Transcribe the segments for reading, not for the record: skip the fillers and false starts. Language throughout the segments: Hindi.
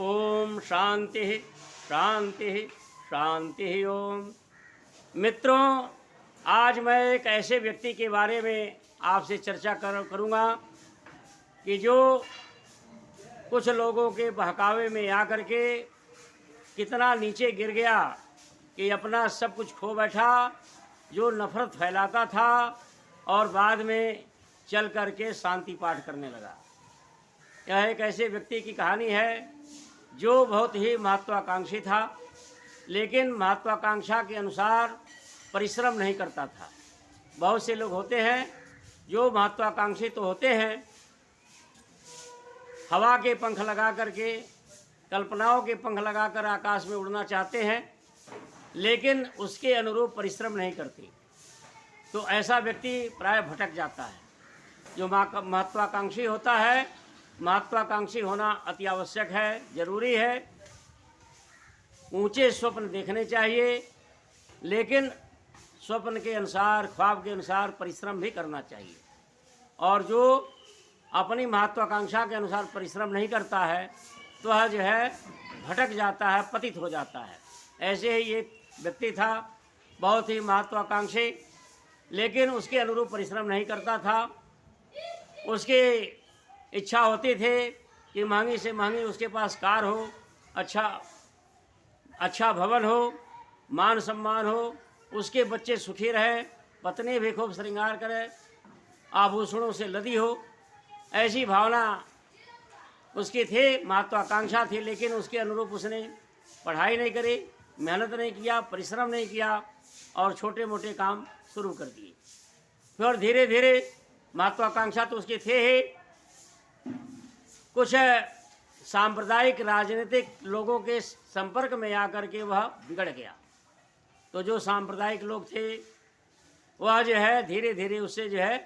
ओम शांति शांति शांति ओम। मित्रों, आज मैं एक ऐसे व्यक्ति के बारे में आपसे चर्चा करूँगा कि जो कुछ लोगों के बहकावे में आकर के कितना नीचे गिर गया कि अपना सब कुछ खो बैठा, जो नफ़रत फैलाता था और बाद में चल कर के शांति पाठ करने लगा। यह एक ऐसे व्यक्ति की कहानी है जो बहुत ही महत्वाकांक्षी था, लेकिन महत्वाकांक्षा के अनुसार परिश्रम नहीं करता था। बहुत से लोग होते हैं जो महत्वाकांक्षी तो होते हैं, हवा के पंख लगा करके, कल्पनाओं के पंख लगाकर आकाश में उड़ना चाहते हैं, लेकिन उसके अनुरूप परिश्रम नहीं करते। तो ऐसा व्यक्ति प्राय भटक जाता है। जो महत्वाकांक्षी होता है, महत्वाकांक्षी होना अति आवश्यक है, जरूरी है। ऊंचे स्वप्न देखने चाहिए, लेकिन स्वप्न के अनुसार, ख्वाब के अनुसार परिश्रम भी करना चाहिए। और जो अपनी महत्वाकांक्षा के अनुसार परिश्रम नहीं करता है तो वह जो है भटक जाता है, पतित हो जाता है। ऐसे ही एक व्यक्ति था, बहुत ही महत्वाकांक्षी, लेकिन उसके अनुरूप परिश्रम नहीं करता था। उसकी इच्छा होती थी कि महंगी से महंगी उसके पास कार हो, अच्छा भवन हो, मान सम्मान हो, उसके बच्चे सुखी रहे, पत्नी भी खूब श्रृंगार करे, आभूषणों से लदी हो। ऐसी भावना उसकी थी, महत्वाकांक्षा थी, लेकिन उसके अनुरूप उसने पढ़ाई नहीं करी, मेहनत नहीं किया, परिश्रम नहीं किया और छोटे मोटे काम शुरू कर दिए। फिर धीरे धीरे महत्वाकांक्षा तो उसके थे ही, कुछ सांप्रदायिक राजनीतिक लोगों के संपर्क में आकर के वह बिगड़ गया। तो जो सांप्रदायिक लोग थे वह जो है धीरे धीरे उससे जो है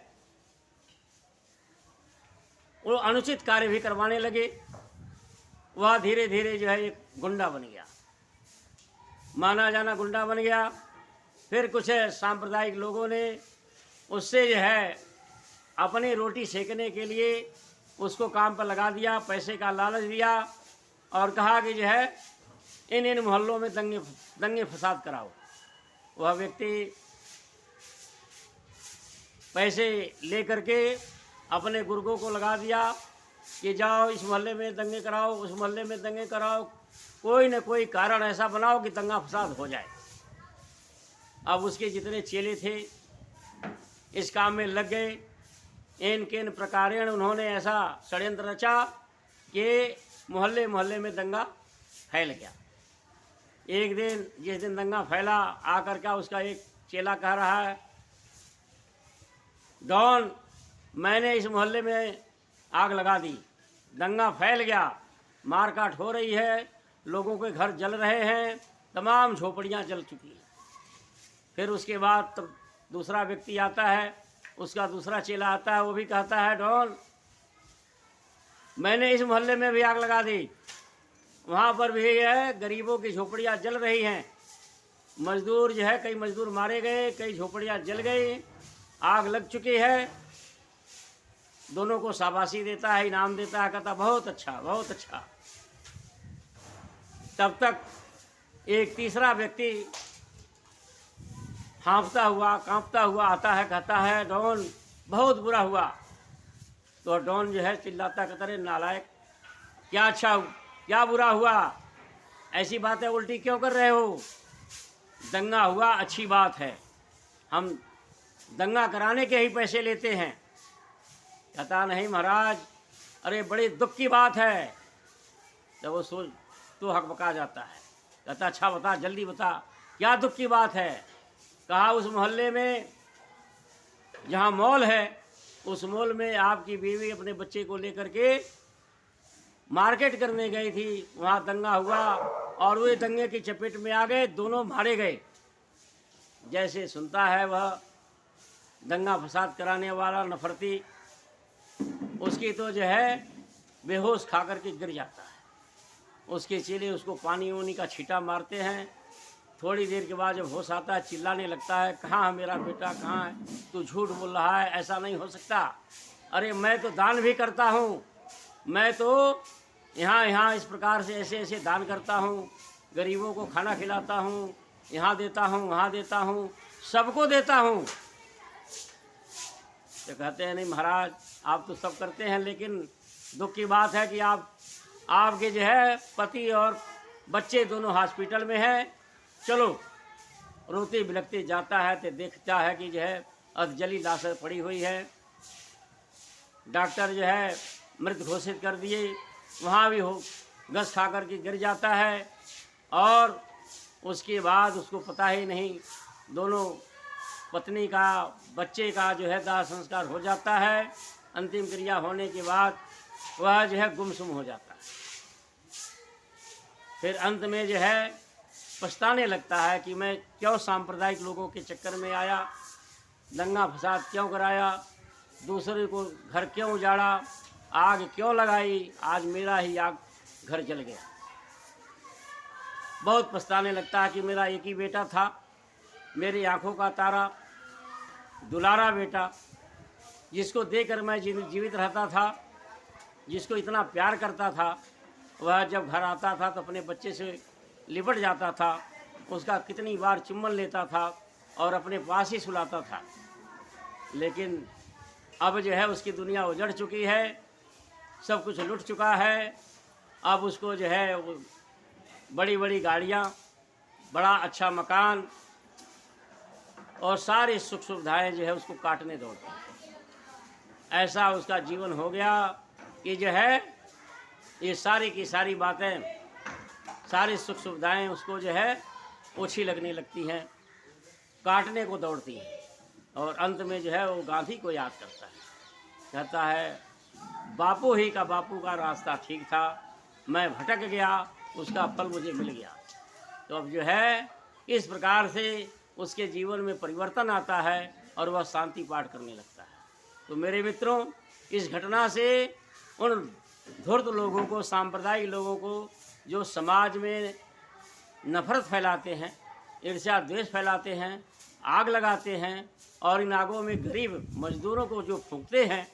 वो अनुचित कार्य भी करवाने लगे। वह धीरे धीरे जो है एक गुंडा बन गया, माना जाना गुंडा बन गया। फिर कुछ सांप्रदायिक लोगों ने उससे जो है अपनी रोटी सेकने के लिए उसको काम पर लगा दिया, पैसे का लालच दिया और कहा कि जो है इन मोहल्लों में दंगे फसाद कराओ। वह व्यक्ति पैसे ले करके अपने गुर्गों को लगा दिया कि जाओ इस मोहल्ले में दंगे कराओ, उस मोहल्ले में दंगे कराओ, कोई न कोई कारण ऐसा बनाओ कि दंगा फसाद हो जाए। अब उसके जितने चेले थे इस काम में लग गए। इन किन प्रकारेण उन्होंने ऐसा षड्यंत्र रचा कि मोहल्ले मोहल्ले में दंगा फैल गया। एक दिन जिस दिन दंगा फैला, आकर का उसका एक चेला कह रहा है, डॉन, मैंने इस मोहल्ले में आग लगा दी, दंगा फैल गया, मारकाट हो रही है, लोगों के घर जल रहे हैं, तमाम झोपड़ियाँ जल चुकी हैं। फिर उसके बाद तब दूसरा व्यक्ति आता है, उसका दूसरा चेला आता है, वो भी कहता है, डॉन, मैंने इस मोहल्ले में भी आग लगा दी, वहाँ पर भी है गरीबों की झोपड़ियाँ जल रही हैं, मजदूर जो है कई मजदूर मारे गए, कई झोपड़ियाँ जल गई, आग लग चुकी है। दोनों को शाबाशी देता है, इनाम देता है, कहता बहुत अच्छा बहुत अच्छा। तब तक एक तीसरा व्यक्ति हाँफता हुआ कांपता हुआ आता है, कहता है, डॉन, बहुत बुरा हुआ। तो डॉन जो है चिल्लाता, कहता है, नालायक, क्या अच्छा क्या बुरा हुआ, ऐसी बातें उल्टी क्यों कर रहे हो? दंगा हुआ अच्छी बात है, हम दंगा कराने के ही पैसे लेते हैं। कहता, नहीं महाराज, अरे बड़ी दुख की बात है। तो वो सोच तो हकबका जाता है, कहता, अच्छा बता, जल्दी बता, क्या दुख की बात है? कहा, उस मोहल्ले में जहाँ मॉल है, उस मॉल में आपकी बीवी अपने बच्चे को लेकर के मार्केट करने गई थी, वहाँ दंगा हुआ और वे दंगे की चपेट में आ गए, दोनों मारे गए। जैसे सुनता है वह दंगा फसाद कराने वाला नफरती, उसकी तो जो है बेहोश खा करके गिर जाता है। उसके चेले उसको पानी वानी का छींटा मारते हैं। थोड़ी देर के बाद जब होश आता है, चिल्लाने लगता है, कहाँ है मेरा बेटा, कहाँ है? तू झूठ बोल रहा है, ऐसा नहीं हो सकता। अरे मैं तो दान भी करता हूँ, मैं तो यहाँ यहाँ इस प्रकार से ऐसे ऐसे दान करता हूँ, गरीबों को खाना खिलाता हूँ, यहाँ देता हूँ, वहाँ देता हूँ, सबको देता हूँ। तो कहते हैं नहीं महाराज, आप तो सब करते हैं, लेकिन दुख की बात है कि आपके जो है पति और बच्चे दोनों हॉस्पिटल में हैं। चलो, रोते बिलखते जाता है तो देखता है कि जो है अधजली लाश पड़ी हुई है। डॉक्टर जो है मृत घोषित कर दिए, वहाँ भी हो गस खा कर के गिर जाता है, और उसके बाद उसको पता ही नहीं, दोनों पत्नी का बच्चे का जो है दाह संस्कार हो जाता है। अंतिम क्रिया होने के बाद वह जो है गुमसुम हो जाता है। फिर अंत में जो है पछताने लगता है कि मैं क्यों सांप्रदायिक लोगों के चक्कर में आया, दंगा फसाद क्यों कराया, दूसरे को घर क्यों उजाड़ा, आग क्यों लगाई, आज मेरा ही आग घर जल गया। बहुत पछताने लगता है कि मेरा एक ही बेटा था, मेरी आंखों का तारा, दुलारा बेटा, जिसको देकर मैं जीवित रहता था, जिसको इतना प्यार करता था, वह जब घर आता था तो अपने बच्चे से लिपट जाता था, उसका कितनी बार चुम्बन लेता था और अपने पास ही सुलाता था। लेकिन अब जो है उसकी दुनिया उजड़ चुकी है, सब कुछ लुट चुका है। अब उसको जो है बड़ी बड़ी गाड़ियाँ, बड़ा अच्छा मकान और सारी सुख सुविधाएँ जो है उसको काटने दौड़ती हैं। ऐसा उसका जीवन हो गया कि जो है ये सारी की सारी बातें, सारी सुख सुविधाएँ उसको जो है ओछी लगने लगती हैं, काटने को दौड़ती हैं। और अंत में जो है वो गांधी को याद करता है, कहता है बापू का रास्ता ठीक था, मैं भटक गया, उसका फल मुझे मिल गया। तो अब जो है इस प्रकार से उसके जीवन में परिवर्तन आता है और वह शांति पाठ करने लगता है। तो मेरे मित्रों, इस घटना से उन धूर्त लोगों को, सांप्रदायिक लोगों को, जो समाज में नफरत फैलाते हैं, ईर्ष्या द्वेष फैलाते हैं, आग लगाते हैं और इन आगों में गरीब मजदूरों को जो फूंकते हैं,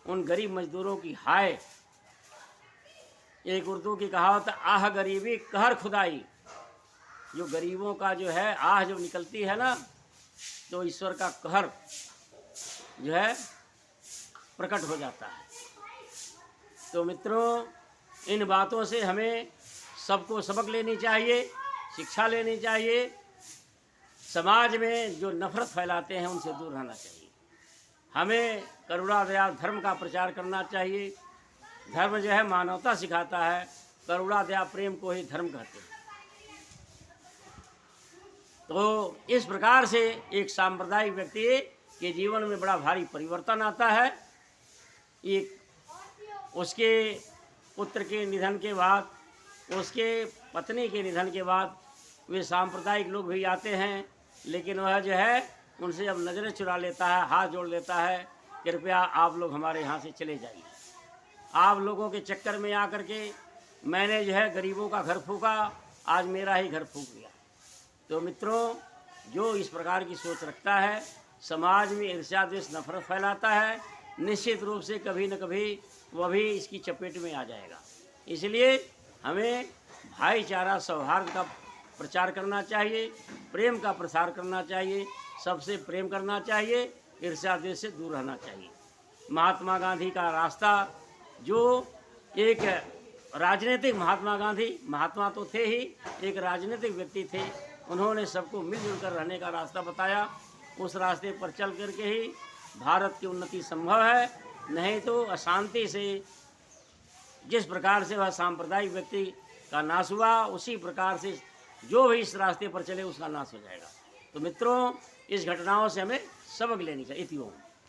उन गरीब मजदूरों की हाय, एक उर्दू की कहावत, आह गरीबी कहर खुदाई। जो गरीबों का जो है आह जब निकलती है ना, तो ईश्वर का कहर जो है प्रकट हो जाता है। तो मित्रों, इन बातों से हमें सबको सबक लेनी चाहिए, शिक्षा लेनी चाहिए। समाज में जो नफरत फैलाते हैं उनसे दूर रहना चाहिए। हमें करुणा दया धर्म का प्रचार करना चाहिए। धर्म जो है मानवता सिखाता है, करुणा दया प्रेम को ही धर्म कहते हैं। तो इस प्रकार से एक सांप्रदायिक व्यक्ति के जीवन में बड़ा भारी परिवर्तन आता है। एक उसके पुत्र के निधन के बाद, उसके पत्नी के निधन के बाद वे सांप्रदायिक लोग भी आते हैं, लेकिन वह जो है उनसे अब नज़रें चुरा लेता है, हाथ जोड़ लेता है, कृपया आप लोग हमारे यहाँ से चले जाइए। आप लोगों के चक्कर में आकर के मैंने जो है गरीबों का घर फूका, आज मेरा ही घर फूक गया। तो मित्रों, जो इस प्रकार की सोच रखता है, समाज में ईर्ष्या द्वेष नफरत फैलाता है, निश्चित रूप से कभी न कभी वह भी इसकी चपेट में आ जाएगा। इसलिए हमें भाईचारा सौहार्द का प्रचार करना चाहिए, प्रेम का प्रसार करना चाहिए, सबसे प्रेम करना चाहिए, ईर्ष्या द्वेष से दूर रहना चाहिए। महात्मा गांधी का रास्ता, जो एक राजनीतिक महात्मा गांधी, महात्मा तो थे ही, एक राजनीतिक व्यक्ति थे, उन्होंने सबको मिलजुल कर रहने का रास्ता बताया। उस रास्ते पर चल करके ही भारत की उन्नति संभव है, नहीं तो अशांति से, जिस प्रकार से वह सांप्रदायिक व्यक्ति का नाश हुआ, उसी प्रकार से जो भी इस रास्ते पर चले उसका नाश हो जाएगा। तो मित्रों, इस घटनाओं से हमें सबक लेनी चाहिए। इति ओम।